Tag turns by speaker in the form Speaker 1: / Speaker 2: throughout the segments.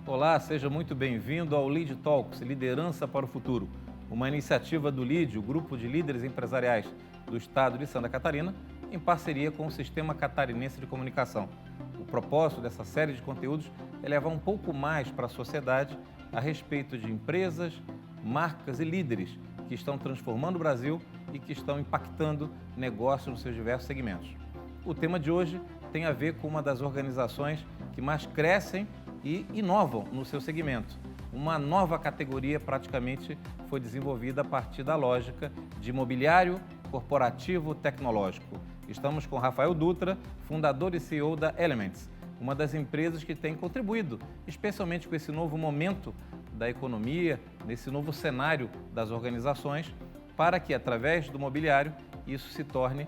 Speaker 1: Olá, seja muito bem-vindo ao Lead Talks, Liderança para o Futuro, uma iniciativa do LEAD, o Grupo de Líderes Empresariais do Estado de Santa Catarina, em parceria com o Sistema Catarinense de Comunicação. O propósito dessa série de conteúdos é levar um pouco mais para a sociedade a respeito de empresas, marcas e líderes que estão transformando o Brasil e que estão impactando negócios nos seus diversos segmentos. O tema de hoje tem a ver com uma das organizações que mais crescem e inovam no seu segmento. Uma nova categoria praticamente foi desenvolvida a partir da lógica de imobiliário corporativo tecnológico. Estamos com Rafael Dutra, fundador e CEO da Elements, uma das empresas que tem contribuído, especialmente com esse novo momento da economia, nesse novo cenário das organizações, para que, através do mobiliário, isso se torne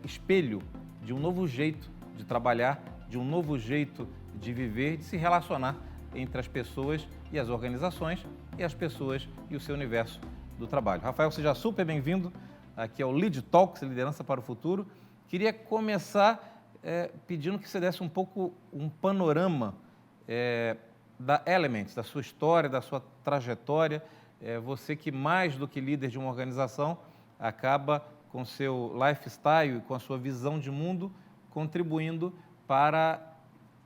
Speaker 1: espelho de um novo jeito de trabalhar, de um novo jeito de viver, de se relacionar entre as pessoas e as organizações e as pessoas e o seu universo do trabalho. Rafael, seja super bem-vindo aqui ao Lead Talks, Liderança para o Futuro. Queria começar pedindo que você desse um pouco um panorama da Elements, da sua história, da sua trajetória. Você que mais do que líder de uma organização acaba com seu lifestyle e com a sua visão de mundo contribuindo para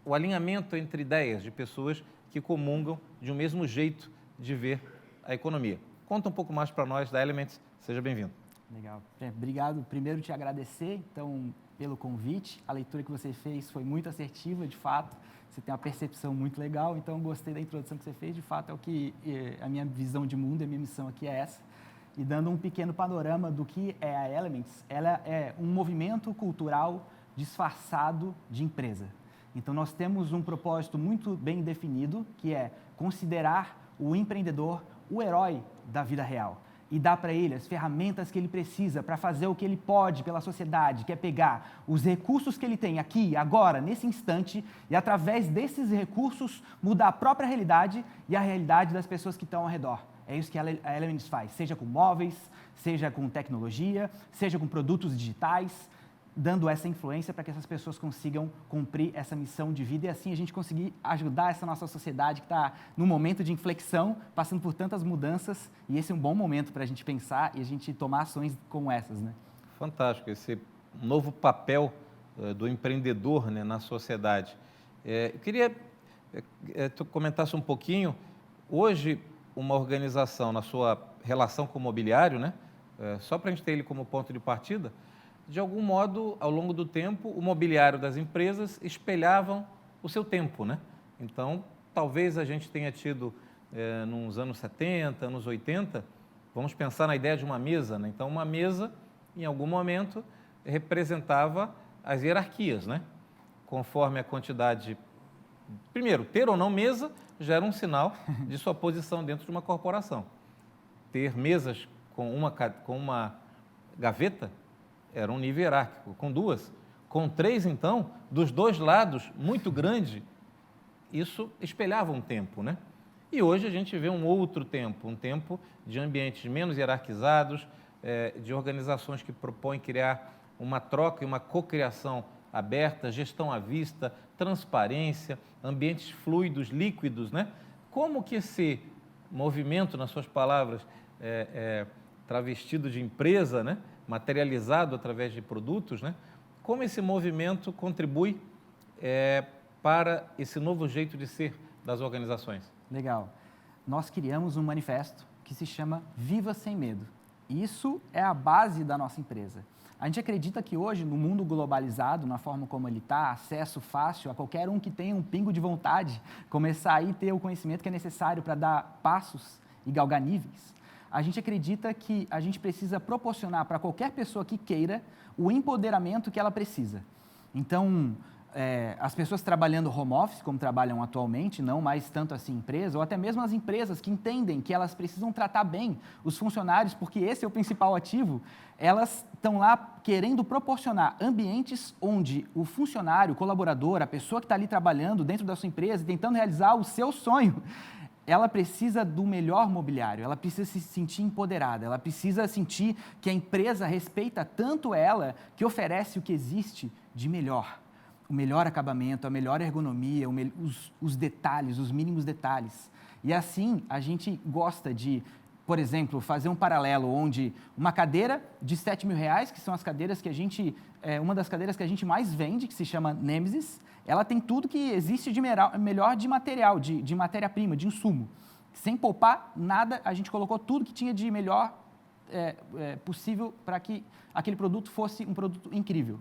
Speaker 1: o alinhamento entre ideias de pessoas que comungam de um mesmo jeito de ver a economia. Conta um pouco mais para nós da Elements, seja bem-vindo.
Speaker 2: Legal. Obrigado. Primeiro, te agradecer, então, pelo convite. A leitura que você fez foi muito assertiva, de fato. Você tem uma percepção muito legal, então gostei da introdução que você fez. De fato, é o que a minha visão de mundo, a minha missão aqui é essa. E dando um pequeno panorama do que é a Elements, ela é um movimento cultural disfarçado de empresa. Então, nós temos um propósito muito bem definido, que é considerar o empreendedor o herói da vida real e dar para ele as ferramentas que ele precisa para fazer o que ele pode pela sociedade, que é pegar os recursos que ele tem aqui, agora, nesse instante, e através desses recursos mudar a própria realidade e a realidade das pessoas que estão ao redor. É isso que a Elements faz, seja com móveis, seja com tecnologia, seja com produtos digitais, dando essa influência para que essas pessoas consigam cumprir essa missão de vida e assim a gente conseguir ajudar essa nossa sociedade que está num momento de inflexão, passando por tantas mudanças, e esse é um bom momento para a gente pensar e a gente tomar ações como essas, né?
Speaker 1: Fantástico, esse novo papel do empreendedor, né, na sociedade. Eu queria que tu comentasse um pouquinho, hoje uma organização na sua relação com o mobiliário, né, só para a gente ter ele como ponto de partida, de algum modo, ao longo do tempo, o mobiliário das empresas espelhavam o seu tempo, né? Então, talvez a gente tenha tido, nos anos 70, anos 80, vamos pensar na ideia de uma mesa, né? Então, uma mesa, em algum momento, representava as hierarquias, né? Conforme a quantidade... Primeiro, ter ou não mesa já era um sinal de sua posição dentro de uma corporação. Ter mesas com uma gaveta era um nível hierárquico, com duas. Com três, então, dos dois lados, muito grande, isso espelhava um tempo, né? E hoje a gente vê um outro tempo, um tempo de ambientes menos hierarquizados, de organizações que propõem criar uma troca e uma cocriação aberta, gestão à vista, transparência, ambientes fluidos, líquidos, né? Como que esse movimento, nas suas palavras, travestido de empresa, né, materializado através de produtos, né, como esse movimento contribui para esse novo jeito de ser das organizações?
Speaker 2: Legal. Nós criamos um manifesto que se chama Viva Sem Medo. Isso é a base da nossa empresa. A gente acredita que hoje, no mundo globalizado, na forma como ele está, acesso fácil a qualquer um que tenha um pingo de vontade, começar a ter o conhecimento que é necessário para dar passos e galgar níveis, a gente acredita que a gente precisa proporcionar para qualquer pessoa que queira o empoderamento que ela precisa. Então, as pessoas trabalhando home office, como trabalham atualmente, não mais tanto assim empresa, ou até mesmo as empresas que entendem que elas precisam tratar bem os funcionários, porque esse é o principal ativo, elas estão lá querendo proporcionar ambientes onde o funcionário, o colaborador, a pessoa que está ali trabalhando dentro da sua empresa, tentando realizar o seu sonho, ela precisa do melhor mobiliário, ela precisa se sentir empoderada, ela precisa sentir que a empresa respeita tanto ela que oferece o que existe de melhor. O melhor acabamento, a melhor ergonomia, os detalhes, os mínimos detalhes. E assim, a gente gosta de, por exemplo, fazer um paralelo onde uma cadeira de R$7.000, que são as cadeiras que uma das cadeiras que a gente mais vende, que se chama Nemesis, ela tem tudo que existe de melhor de material, de matéria-prima, de insumo. Sem poupar nada, a gente colocou tudo que tinha de melhor possível para que aquele produto fosse um produto incrível.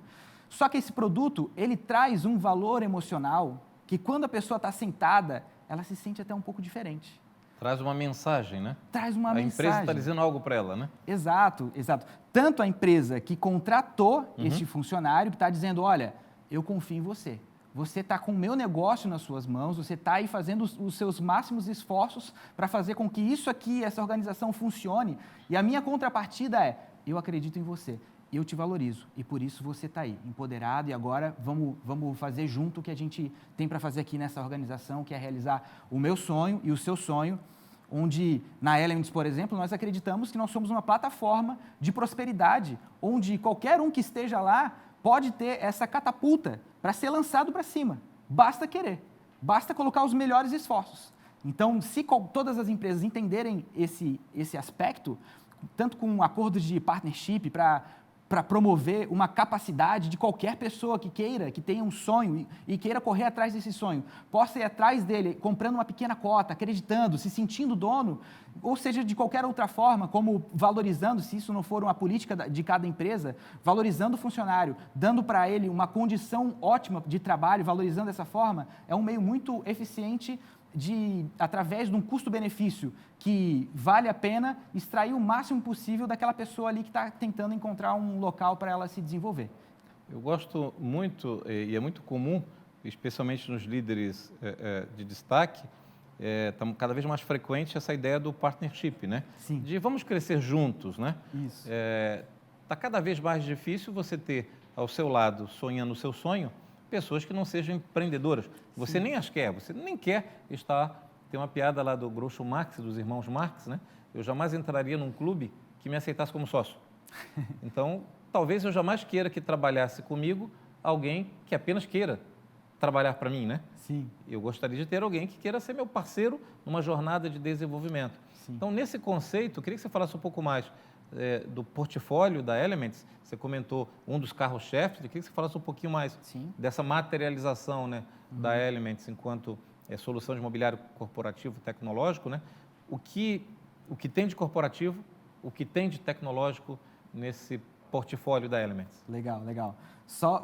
Speaker 2: Só que esse produto, ele traz um valor emocional que quando a pessoa está sentada, ela se sente até um pouco diferente.
Speaker 1: Traz uma mensagem, né?
Speaker 2: Traz uma mensagem.
Speaker 1: A empresa está dizendo algo para ela, né?
Speaker 2: Exato, exato. Tanto a empresa que contratou este funcionário, que está dizendo, olha, eu confio em você. Você está com o meu negócio nas suas mãos, você está aí fazendo os seus máximos esforços para fazer com que isso aqui, essa organização funcione. E a minha contrapartida é, eu acredito em você. Eu te valorizo e por isso você está aí, empoderado, e agora vamos fazer junto o que a gente tem para fazer aqui nessa organização, que é realizar o meu sonho e o seu sonho, onde na Elements, por exemplo, nós acreditamos que nós somos uma plataforma de prosperidade, onde qualquer um que esteja lá pode ter essa catapulta para ser lançado para cima. Basta querer, basta colocar os melhores esforços. Então, se todas as empresas entenderem esse aspecto, tanto com um acordo de partnership para promover uma capacidade de qualquer pessoa que tenha um sonho e queira correr atrás desse sonho, possa ir atrás dele comprando uma pequena cota, acreditando, se sentindo dono, ou seja, de qualquer outra forma, como valorizando, se isso não for uma política de cada empresa, valorizando o funcionário, dando para ele uma condição ótima de trabalho, valorizando dessa forma, é um meio muito eficiente através de um custo-benefício que vale a pena extrair o máximo possível daquela pessoa ali que está tentando encontrar um local para ela se desenvolver.
Speaker 1: Eu gosto muito, e é muito comum, especialmente nos líderes de destaque, está cada vez mais frequente essa ideia do partnership, né?
Speaker 2: Sim.
Speaker 1: De vamos crescer juntos, né?
Speaker 2: Isso.
Speaker 1: Está cada vez mais difícil você ter ao seu lado, sonhando o seu sonho, pessoas que não sejam empreendedoras. Você Sim. nem as quer, você nem quer estar... Tem uma piada lá do Groucho Marx, dos irmãos Marx, né? Eu jamais entraria num clube que me aceitasse como sócio. Então, talvez eu jamais queira que trabalhasse comigo alguém que apenas queira trabalhar para mim, né?
Speaker 2: Sim.
Speaker 1: Eu gostaria de ter alguém que queira ser meu parceiro numa jornada de desenvolvimento. Sim. Então, nesse conceito, eu queria que você falasse um pouco mais do portfólio da Elements. Você comentou um dos carros-chefes, eu queria que você falasse um pouquinho mais Sim. dessa materialização, né, da Elements enquanto solução de mobiliário corporativo tecnológico, né? O que tem de corporativo, o que tem de tecnológico nesse portfólio da Elements.
Speaker 2: Legal, legal.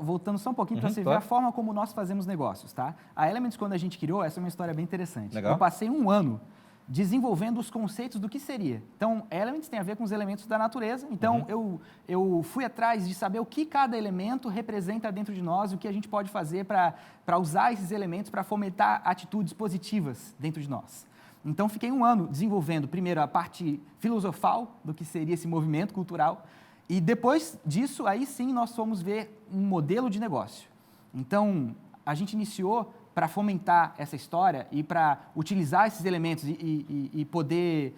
Speaker 2: Voltando só um pouquinho para você ver a forma como nós fazemos negócios, tá? A Elements, quando a gente criou, essa é uma história bem interessante.
Speaker 1: Legal.
Speaker 2: Eu passei um ano desenvolvendo os conceitos do que seria. Então, Elements tem a ver com os elementos da natureza. Então, eu fui atrás de saber o que cada elemento representa dentro de nós, o que a gente pode fazer para usar esses elementos para fomentar atitudes positivas dentro de nós. Então, fiquei um ano desenvolvendo, primeiro, a parte filosofal do que seria esse movimento cultural, e depois disso, aí sim, nós fomos ver um modelo de negócio. Então, a gente iniciou para fomentar essa história e para utilizar esses elementos e poder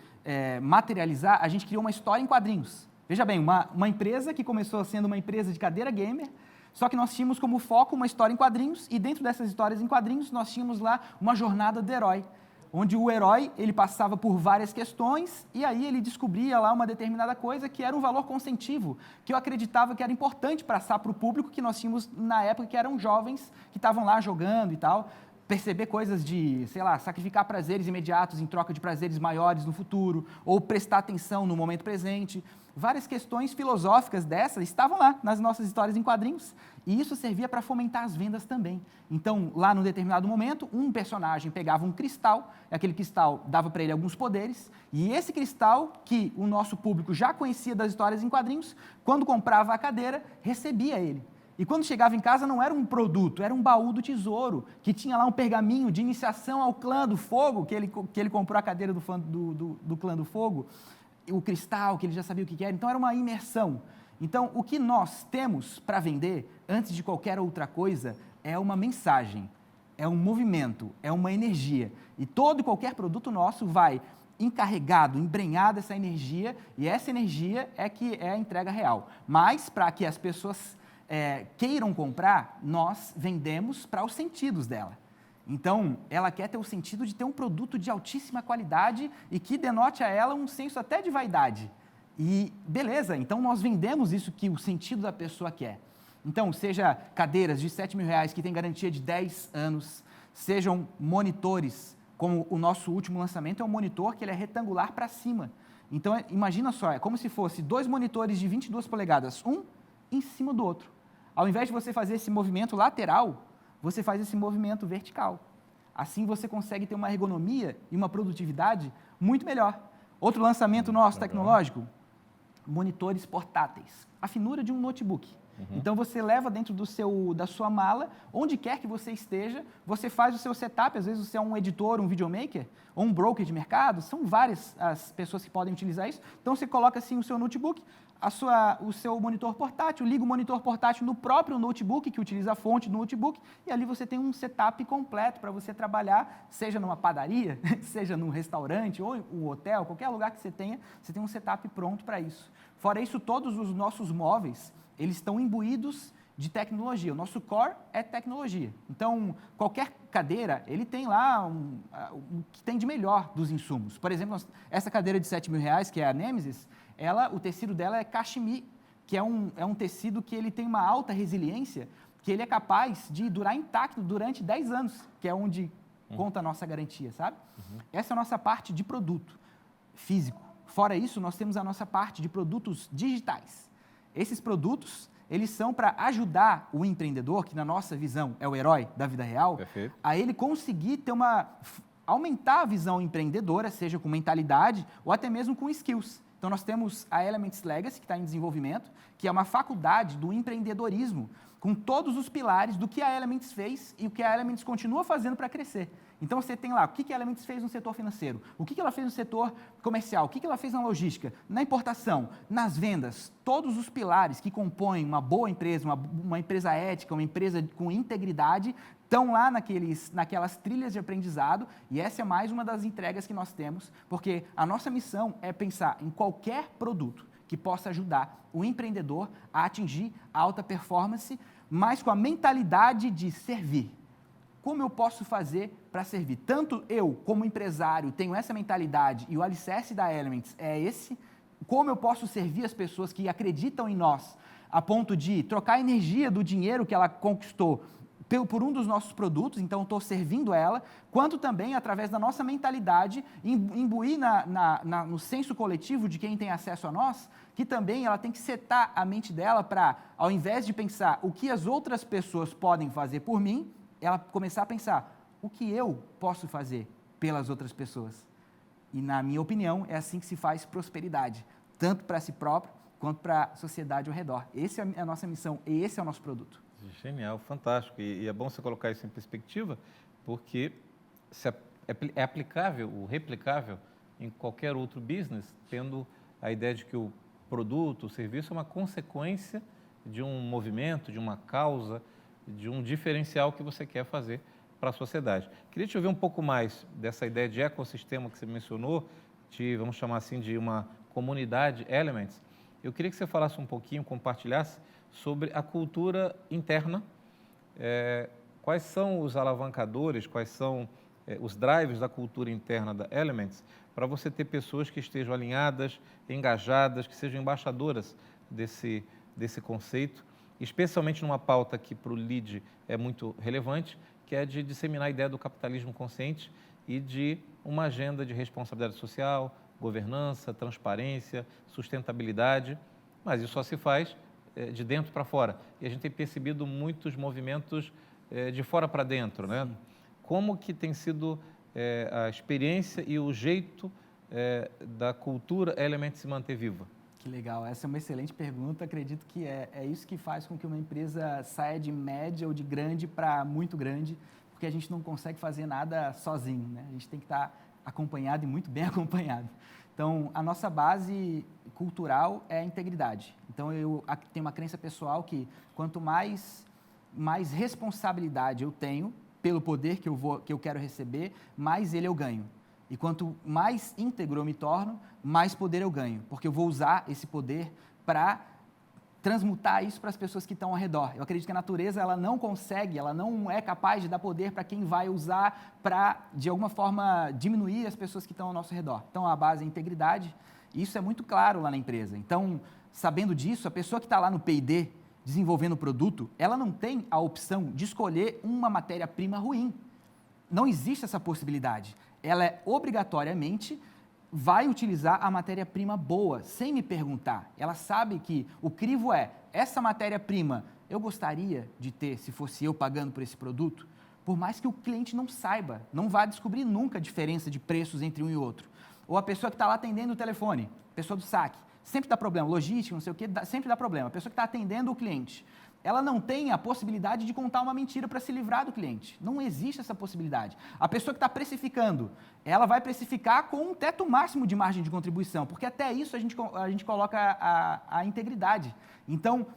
Speaker 2: materializar, a gente criou uma história em quadrinhos. Veja bem, uma empresa que começou sendo uma empresa de cadeira gamer, só que nós tínhamos como foco uma história em quadrinhos, e dentro dessas histórias em quadrinhos nós tínhamos lá uma jornada do herói, onde o herói ele passava por várias questões e aí ele descobria lá uma determinada coisa que era um valor consentivo, que eu acreditava que era importante passar para o público que nós tínhamos na época, que eram jovens que estavam lá jogando e tal, perceber coisas de, sei lá, sacrificar prazeres imediatos em troca de prazeres maiores no futuro, ou prestar atenção no momento presente. Várias questões filosóficas dessas estavam lá nas nossas histórias em quadrinhos, e isso servia para fomentar as vendas também. Então, lá num determinado momento, um personagem pegava um cristal, aquele cristal dava para ele alguns poderes, e esse cristal, que o nosso público já conhecia das histórias em quadrinhos, quando comprava a cadeira, recebia ele. E quando chegava em casa não era um produto, era um baú do tesouro, que tinha lá um pergaminho de iniciação ao clã do fogo, que ele comprou a cadeira do clã do fogo, o cristal, que ele já sabia o que era. Então era uma imersão. Então o que nós temos para vender, antes de qualquer outra coisa, é uma mensagem. é um movimento, é uma energia. E todo e qualquer produto nosso vai encarregado, embrenhado essa energia, e essa energia é que é a entrega real. Mas, para que as pessoas queiram comprar, nós vendemos para os sentidos dela. Então, ela quer ter o sentido de ter um produto de altíssima qualidade e que denote a ela um senso até de vaidade. E, beleza, então nós vendemos isso que o sentido da pessoa quer. Então, seja cadeiras de R$7 mil que tem garantia de 10 anos, sejam monitores, como o nosso último lançamento é um monitor que ele é retangular para cima. Então, imagina só, é como se fosse 2 monitores de 22 polegadas, um em cima do outro. Ao invés de você fazer esse movimento lateral, você faz esse movimento vertical. Assim você consegue ter uma ergonomia e uma produtividade muito melhor. Outro lançamento nosso tecnológico, monitores portáteis. A finura de um notebook. Então, você leva dentro da sua mala, onde quer que você esteja, você faz o seu setup, às vezes você é um editor, um videomaker, ou um broker de mercado, são várias as pessoas que podem utilizar isso. Então, você coloca assim o seu notebook, o seu monitor portátil, liga o monitor portátil no próprio notebook, que utiliza a fonte do notebook, e ali você tem um setup completo para você trabalhar, seja numa padaria, seja num restaurante, ou um hotel, qualquer lugar que você tem um setup pronto para isso. Fora isso, todos os nossos móveis, eles estão imbuídos de tecnologia. O nosso core é tecnologia. Então, qualquer cadeira, ele tem lá o que tem de melhor dos insumos. Por exemplo, essa cadeira de R$7 mil, que é a Nemesis, o tecido dela é cachemir, que é um tecido que ele tem uma alta resiliência, que ele é capaz de durar intacto durante 10 anos, que é onde conta a nossa garantia, sabe? Essa é a nossa parte de produto físico. Fora isso, nós temos a nossa parte de produtos digitais. Esses produtos, eles são para ajudar o empreendedor, que na nossa visão é o herói da vida real,
Speaker 1: Perfeito.
Speaker 2: a ele conseguir aumentar a visão empreendedora, seja com mentalidade ou até mesmo com skills. Então, nós temos a Elements Legacy, que está em desenvolvimento, que é uma faculdade do empreendedorismo, com todos os pilares do que a Elements fez e o que a Elements continua fazendo para crescer. Então, você tem lá o que a Elements fez no setor financeiro, o que ela fez no setor comercial, o que ela fez na logística, na importação, nas vendas, todos os pilares que compõem uma boa empresa, uma empresa ética, uma empresa com integridade, estão lá naquelas trilhas de aprendizado, e essa é mais uma das entregas que nós temos, porque a nossa missão é pensar em qualquer produto que possa ajudar o empreendedor a atingir a alta performance, mas com a mentalidade de servir. Como eu posso fazer para servir? Tanto eu, como empresário, tenho essa mentalidade e o alicerce da Elements é esse. Como eu posso servir as pessoas que acreditam em nós a ponto de trocar a energia do dinheiro que ela conquistou por um dos nossos produtos, então estou servindo ela, quanto também, através da nossa mentalidade, imbuir no senso coletivo de quem tem acesso a nós, que também ela tem que setar a mente dela para, ao invés de pensar o que as outras pessoas podem fazer por mim, ela começar a pensar o que eu posso fazer pelas outras pessoas. E, na minha opinião, é assim que se faz prosperidade, tanto para si próprio, quanto para a sociedade ao redor. Essa é a nossa missão e esse é o nosso produto.
Speaker 1: Genial, fantástico. E é bom você colocar isso em perspectiva, porque é aplicável, ou replicável em qualquer outro business, tendo a ideia de que o produto, o serviço é uma consequência de um movimento, de uma causa, de um diferencial que você quer fazer para a sociedade. Queria te ouvir um pouco mais dessa ideia de ecossistema que você mencionou, vamos chamar assim, de uma comunidade Elements. Eu queria que você falasse um pouquinho, compartilhasse sobre a cultura interna, quais são os alavancadores, quais são os drivers da cultura interna da Elements, para você ter pessoas que estejam alinhadas, engajadas, que sejam embaixadoras desse conceito, especialmente numa pauta que para o LEAD é muito relevante, que é de disseminar a ideia do capitalismo consciente e de uma agenda de responsabilidade social, governança, transparência, sustentabilidade, mas isso só se faz de dentro para fora. E a gente tem percebido muitos movimentos de fora para dentro, né? Como que tem sido a experiência e o jeito da cultura Elements se manter viva?
Speaker 2: Que legal, essa é uma excelente pergunta. Acredito que é isso que faz com que uma empresa saia de média ou de grande para muito grande, porque a gente não consegue fazer nada sozinho, né? A gente tem que estar acompanhado e muito bem acompanhado. Então, a nossa base cultural é a integridade. Então, eu tenho uma crença pessoal que quanto mais responsabilidade eu tenho, pelo poder que eu quero receber, mais ele eu ganho. E quanto mais íntegro eu me torno, mais poder eu ganho, porque eu vou usar esse poder para transmutar isso para as pessoas que estão ao redor. Eu acredito que a natureza ela não consegue, ela não é capaz de dar poder para quem vai usar para, de alguma forma, diminuir as pessoas que estão ao nosso redor. Então, a base é a integridade, e isso é muito claro lá na empresa. Então, sabendo disso, a pessoa que está lá no P&D, desenvolvendo o produto, ela não tem a opção de escolher uma matéria-prima ruim. Não existe essa possibilidade. Ela é obrigatoriamente vai utilizar a matéria-prima boa, sem me perguntar. Ela sabe que o crivo é, essa matéria-prima eu gostaria de ter se fosse eu pagando por esse produto, por mais que o cliente não saiba, não vai descobrir nunca a diferença de preços entre um e outro. Ou a pessoa que está lá atendendo o telefone, pessoa do saque, sempre dá problema, logística, não sei o quê, sempre dá problema. A pessoa que está atendendo o cliente, ela não tem a possibilidade de contar uma mentira para se livrar do cliente. Não existe essa possibilidade. A pessoa que está precificando, ela vai precificar com um teto máximo de margem de contribuição, porque até isso a gente coloca a integridade. Então,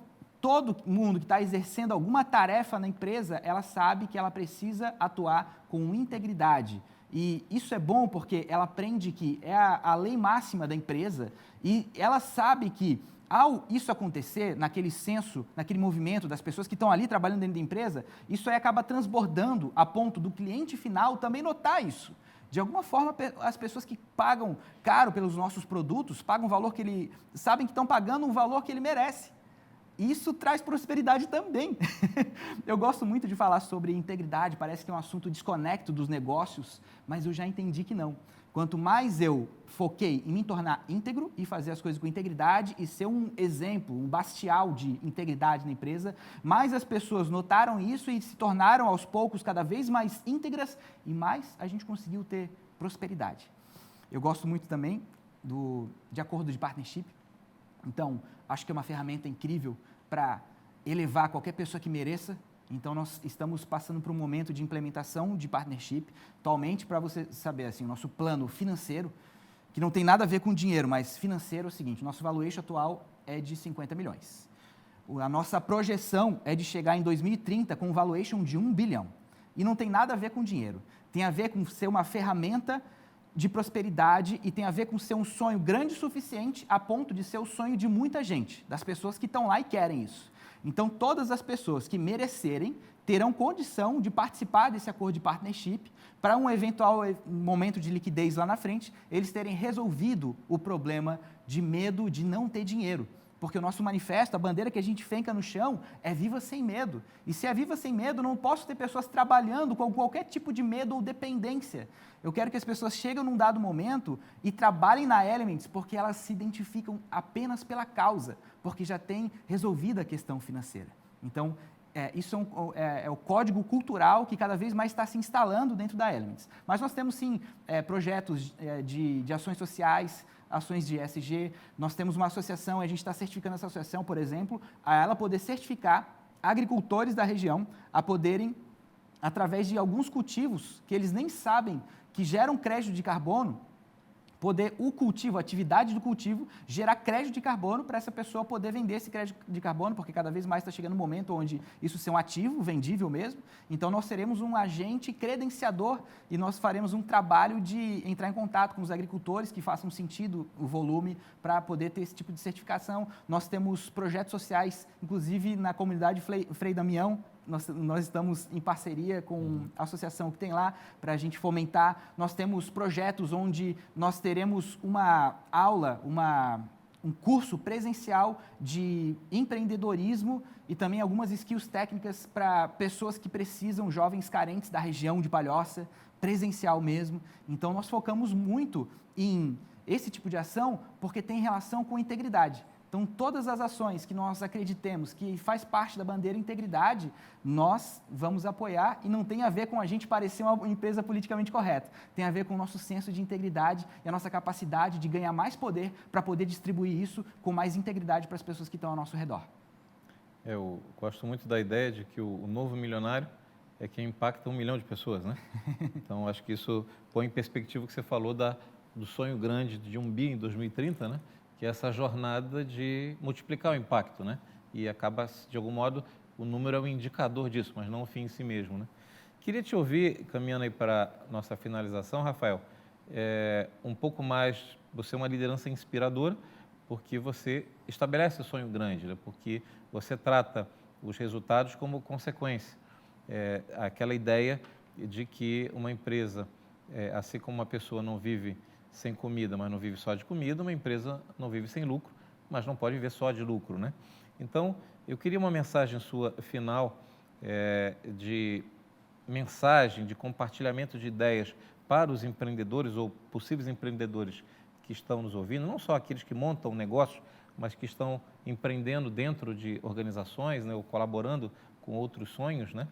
Speaker 2: todo mundo que está exercendo alguma tarefa na empresa, ela sabe que ela precisa atuar com integridade. E isso é bom porque ela aprende que é a lei máxima da empresa e ela sabe que, ao isso acontecer, naquele senso, naquele movimento das pessoas que estão ali trabalhando dentro da empresa, isso aí acaba transbordando a ponto do cliente final também notar isso. De alguma forma, as pessoas que pagam caro pelos nossos produtos, pagam um valor que sabem que estão pagando um valor que ele merece. Isso traz prosperidade também. Eu gosto muito de falar sobre integridade, parece que é um assunto desconecto dos negócios, mas eu já entendi que não. Quanto mais eu foquei em me tornar íntegro e fazer as coisas com integridade e ser um exemplo, um bastial de integridade na empresa, mais as pessoas notaram isso e se tornaram aos poucos cada vez mais íntegras e mais a gente conseguiu ter prosperidade. Eu gosto muito também de acordo de partnership. Então, acho que é uma ferramenta incrível para elevar qualquer pessoa que mereça. Então, nós estamos passando por um momento de implementação de partnership. Atualmente, para você saber, assim, o nosso plano financeiro, que não tem nada a ver com dinheiro, mas financeiro é o seguinte, nosso valuation atual é de 50 milhões. A nossa projeção é de chegar em 2030 com um valuation de 1 bilhão. E não tem nada a ver com dinheiro. Tem a ver com ser uma ferramenta de prosperidade e tem a ver com ser um sonho grande o suficiente a ponto de ser o sonho de muita gente, das pessoas que estão lá e querem isso. Então, todas as pessoas que merecerem terão condição de participar desse acordo de partnership para um eventual momento de liquidez lá na frente, eles terem resolvido o problema de medo de não ter dinheiro. Porque o nosso manifesto, a bandeira que a gente finca no chão, é viva sem medo. E se é viva sem medo, não posso ter pessoas trabalhando com qualquer tipo de medo ou dependência. Eu quero que as pessoas cheguem num dado momento e trabalhem na Elements porque elas se identificam apenas pela causa, porque já tem resolvido a questão financeira. Então, isso é o código cultural que cada vez mais está se instalando dentro da Elements. Mas nós temos, sim, projetos de ações sociais, ações de ESG. Nós temos uma associação, a gente está certificando essa associação, por exemplo, a ela poder certificar agricultores da região a poderem, através de alguns cultivos que eles nem sabem que geram crédito de carbono, poder o cultivo, a atividade do cultivo, gerar crédito de carbono para essa pessoa poder vender esse crédito de carbono, porque cada vez mais está chegando um momento onde isso ser um ativo, vendível mesmo. Então, nós seremos um agente credenciador e nós faremos um trabalho de entrar em contato com os agricultores que façam sentido o volume para poder ter esse tipo de certificação. Nós temos projetos sociais, inclusive na comunidade Frei Damião. Nós estamos em parceria com a associação que tem lá para a gente fomentar. Nós temos projetos onde nós teremos uma aula, um curso presencial de empreendedorismo e também algumas skills técnicas para pessoas que precisam, jovens carentes da região de Palhoça, presencial mesmo. Então, nós focamos muito em esse tipo de ação porque tem relação com integridade. Então, todas as ações que nós acreditemos que faz parte da bandeira integridade, nós vamos apoiar e não tem a ver com a gente parecer uma empresa politicamente correta. Tem a ver com o nosso senso de integridade e a nossa capacidade de ganhar mais poder para poder distribuir isso com mais integridade para as pessoas que estão ao nosso redor.
Speaker 1: Eu gosto muito da ideia de que o novo milionário é quem impacta 1 milhão de pessoas, né? Então, acho que isso põe em perspectiva o que você falou do sonho grande de 1 bi em 2030, né? Que é essa jornada de multiplicar o impacto, né? E acaba, de algum modo, o número é um indicador disso, mas não o fim em si mesmo, né? Queria te ouvir, caminhando aí para a nossa finalização, Rafael, um pouco mais, você é uma liderança inspiradora, porque você estabelece o sonho grande, né? Porque você trata os resultados como consequência. Aquela ideia de que uma empresa, assim como uma pessoa não vive sem comida, mas não vive só de comida, uma empresa não vive sem lucro, mas não pode viver só de lucro, né? Então, eu queria uma mensagem sua final, de mensagem, de compartilhamento de ideias para os empreendedores ou possíveis empreendedores que estão nos ouvindo, não só aqueles que montam negócios, mas que estão empreendendo dentro de organizações, né, ou colaborando com outros sonhos, né?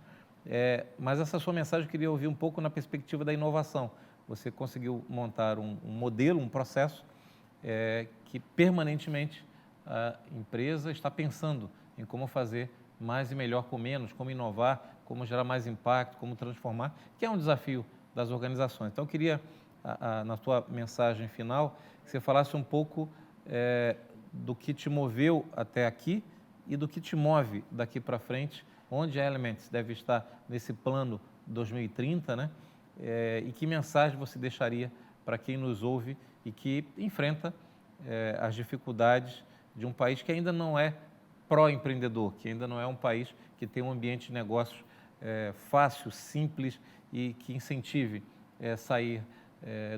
Speaker 1: Mas essa sua mensagem eu queria ouvir um pouco na perspectiva da inovação. Você conseguiu montar um modelo, um processo que permanentemente a empresa está pensando em como fazer mais e melhor com menos, como inovar, como gerar mais impacto, como transformar, que é um desafio das organizações. Então, eu queria, na tua mensagem final, que você falasse um pouco do que te moveu até aqui e do que te move daqui para frente, onde a Elements deve estar nesse plano 2030, né? E que mensagem você deixaria para quem nos ouve e que enfrenta as dificuldades de um país que ainda não é pró-empreendedor, que ainda não é um país que tem um ambiente de negócios fácil, simples e que incentive sair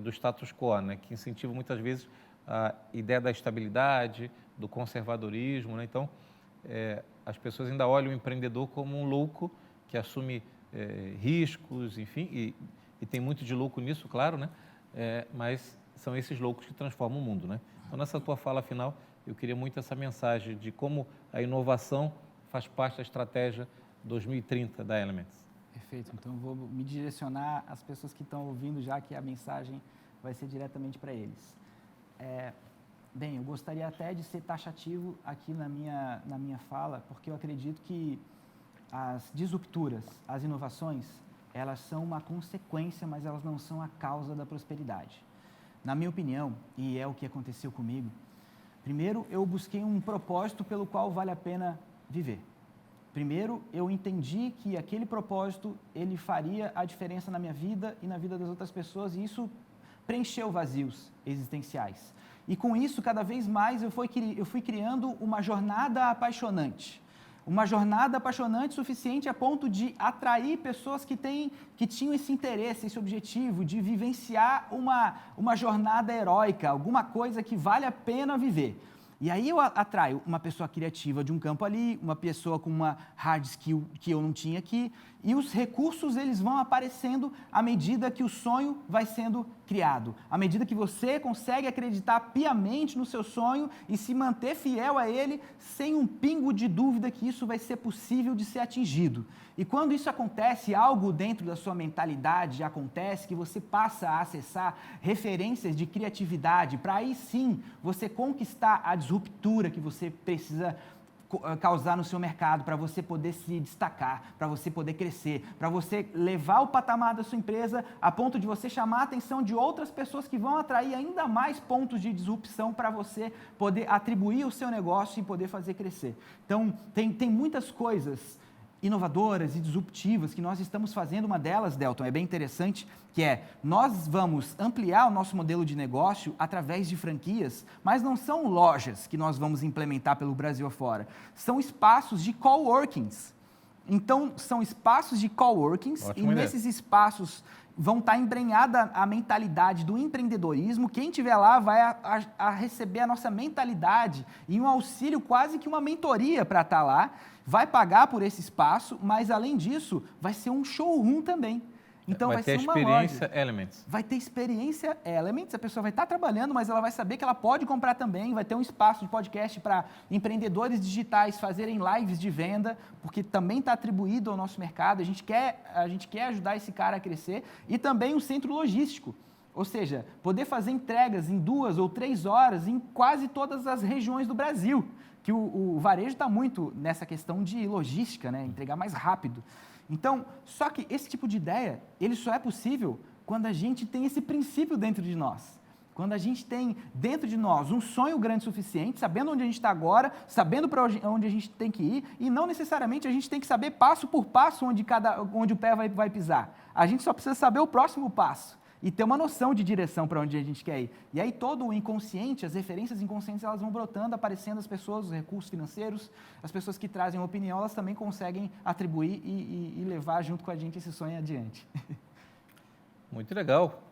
Speaker 1: do status quo, né? Que incentiva muitas vezes a ideia da estabilidade, do conservadorismo, né? Então, as pessoas ainda olham o empreendedor como um louco que assume riscos, enfim, e tem muito de louco nisso, claro, né? Mas são esses loucos que transformam o mundo, né? Então, nessa tua fala final, eu queria muito essa mensagem de como a inovação faz parte da estratégia 2030 da Elements.
Speaker 2: Perfeito. Então, eu vou me direcionar às pessoas que estão ouvindo, já que a mensagem vai ser diretamente para eles. Bem, eu gostaria até de ser taxativo aqui na minha fala, porque eu acredito que as disrupturas, as inovações, elas são uma consequência, mas elas não são a causa da prosperidade. Na minha opinião, e é o que aconteceu comigo, primeiro eu busquei um propósito pelo qual vale a pena viver. Primeiro, eu entendi que aquele propósito, ele faria a diferença na minha vida e na vida das outras pessoas, e isso preencheu vazios existenciais. E com isso, cada vez mais, eu fui criando uma jornada apaixonante. Uma jornada apaixonante suficiente a ponto de atrair pessoas que tinham esse interesse, esse objetivo de vivenciar uma jornada heróica, alguma coisa que vale a pena viver. E aí eu atraio uma pessoa criativa de um campo ali, uma pessoa com uma hard skill que eu não tinha aqui, e os recursos eles vão aparecendo à medida que o sonho vai sendo criado, à medida que você consegue acreditar piamente no seu sonho e se manter fiel a ele, sem um pingo de dúvida que isso vai ser possível de ser atingido. E quando isso acontece, algo dentro da sua mentalidade acontece, que você passa a acessar referências de criatividade, para aí sim você conquistar a disruptura que você precisa causar no seu mercado, para você poder se destacar, para você poder crescer, para você levar o patamar da sua empresa a ponto de você chamar a atenção de outras pessoas que vão atrair ainda mais pontos de disrupção para você poder atribuir o seu negócio e poder fazer crescer. Então, tem muitas coisas inovadoras e disruptivas que nós estamos fazendo. Uma delas, Delton, é bem interessante, que nós vamos ampliar o nosso modelo de negócio através de franquias, mas não são lojas que nós vamos implementar pelo Brasil afora, são espaços de coworkings. Então, são espaços de coworkings.
Speaker 1: Ótima
Speaker 2: e
Speaker 1: ideia.
Speaker 2: nesses espaços vão estar embrenhada a mentalidade do empreendedorismo. Quem estiver lá vai a receber a nossa mentalidade e um auxílio, quase que uma mentoria para estar lá, vai pagar por esse espaço, mas além disso, vai ser um showroom também. Então, vai ser uma
Speaker 1: experiência
Speaker 2: loja.
Speaker 1: Elements.
Speaker 2: Vai ter experiência Elements, a pessoa vai estar trabalhando, mas ela vai saber que ela pode comprar também, vai ter um espaço de podcast para empreendedores digitais fazerem lives de venda, porque também está atribuído ao nosso mercado, a gente quer ajudar esse cara a crescer, e também um centro logístico, ou seja, poder fazer entregas em 2 ou 3 horas em quase todas as regiões do Brasil, que o varejo está muito nessa questão de logística, né? Entregar mais rápido. Então, só que esse tipo de ideia, ele só é possível quando a gente tem esse princípio dentro de nós. Quando a gente tem dentro de nós um sonho grande o suficiente, sabendo onde a gente está agora, sabendo para onde a gente tem que ir, e não necessariamente a gente tem que saber passo por passo onde o pé vai pisar. A gente só precisa saber o próximo passo e ter uma noção de direção para onde a gente quer ir. E aí todo o inconsciente, as referências inconscientes, elas vão brotando, aparecendo as pessoas, os recursos financeiros, as pessoas que trazem opinião, elas também conseguem atribuir e levar junto com a gente esse sonho adiante.
Speaker 1: Muito legal.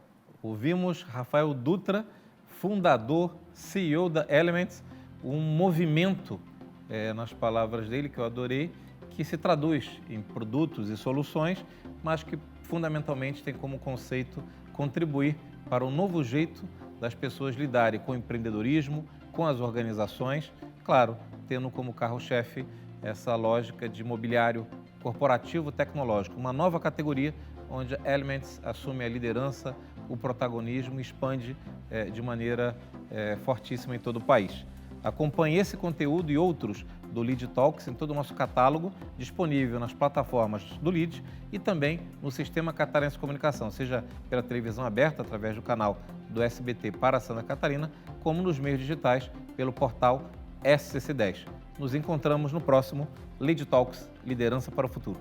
Speaker 1: Ouvimos Rafael Dutra, fundador, CEO da Elements, um movimento, nas palavras dele, que eu adorei, que se traduz em produtos e soluções, mas que fundamentalmente tem como conceito contribuir para um novo jeito das pessoas lidarem com o empreendedorismo, com as organizações, claro, tendo como carro-chefe essa lógica de mobiliário corporativo tecnológico, uma nova categoria onde a Elements assume a liderança, o protagonismo e expande de maneira fortíssima em todo o país. Acompanhe esse conteúdo e outros do Lead Talks em todo o nosso catálogo, disponível nas plataformas do Lead e também no Sistema Catarinense de Comunicação, seja pela televisão aberta, através do canal do SBT para Santa Catarina, como nos meios digitais pelo portal SCC10. Nos encontramos no próximo Lead Talks, Liderança para o Futuro.